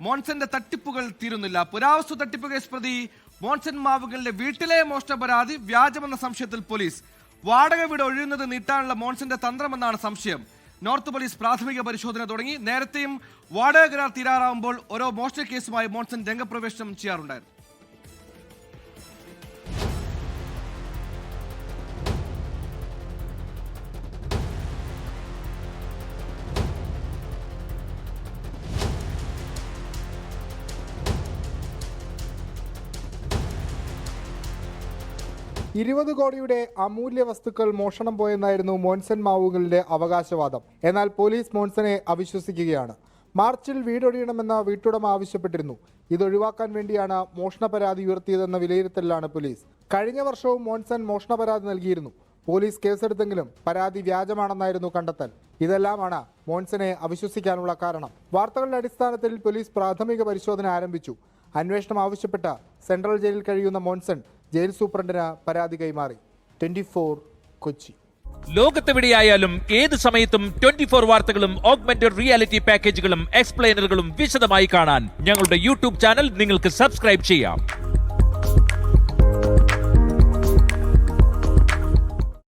മോൺസന്റെ തട്ടിപ്പുകൾ തീരുന്നില്ല. പുരാവസ്തു തട്ടിപ്പ് കേസ് പ്രതി മോൺസൺ മാവുകളുടെ വീട്ടിലെ മോഷണ പരാതി വ്യാജമെന്ന സംശയത്തിൽ പോലീസ്. വാടക വീട് ഒഴിയുന്നത് നീട്ടാനുള്ള മോൺസന്റെ തന്ത്രമെന്നാണ് സംശയം. നോർത്ത് പോലീസ് പ്രാഥമിക പരിശോധന തുടങ്ങി. നേരത്തെയും വാടക കരാർ തീരാറാവുമ്പോൾ ഓരോ മോഷണ കേസുമായി മോൺസൺ രംഗപ്രവേശനം ചെയ്യാറുണ്ടായിരുന്നു. $20 കോടിയുടെ അമൂല്യ വസ്തുക്കൾ മോഷണം പോയെന്നായിരുന്നു മോൺസൺ മാവുകളുടെ അവകാശവാദം. എന്നാൽ പോലീസ് മോൺസനെ അവിശ്വസിക്കുകയാണ്. മാർച്ചിൽ വീടൊഴിയണമെന്ന വീട്ടുടമ ആവശ്യപ്പെട്ടിരുന്നു. ഇതൊഴിവാക്കാൻ വേണ്ടിയാണ് മോഷണ പരാതി ഉയർത്തിയതെന്ന വിലയിരുത്തലിലാണ് പോലീസ്. കഴിഞ്ഞ വർഷവും മോൺസൺ മോഷണ പരാതി നൽകിയിരുന്നു. പോലീസ് കേസെടുത്തെങ്കിലും പരാതി വ്യാജമാണെന്നായിരുന്നു കണ്ടെത്തൽ. ഇതെല്ലാമാണ് മോൺസനെ അവിശ്വസിക്കാനുള്ള കാരണം. വാർത്തകളുടെ അടിസ്ഥാനത്തിൽ പോലീസ് പ്രാഥമിക പരിശോധന ആരംഭിച്ചു. അന്വേഷണം ആവശ്യപ്പെട്ട സെൻട്രൽ ജയിലിൽ കഴിയുന്ന മോൺസൺ ജയിൽ സൂപ്രണ്ടിന് പരാതി കൈമാറി. 24 കൊച്ചി. ലോകത്തെവിടെയായാലും ഏത് സമയത്തും 24 വാർത്തകളും ഓഗ്മെന്റഡ് റിയാലിറ്റി പാക്കേജുകളും എക്സ്പ്ലെയിനറുകളും വിശദമായി കാണാൻ ഞങ്ങളുടെ യൂട്യൂബ് ചാനൽ നിങ്ങൾക്ക് സബ്സ്ക്രൈബ് ചെയ്യാം.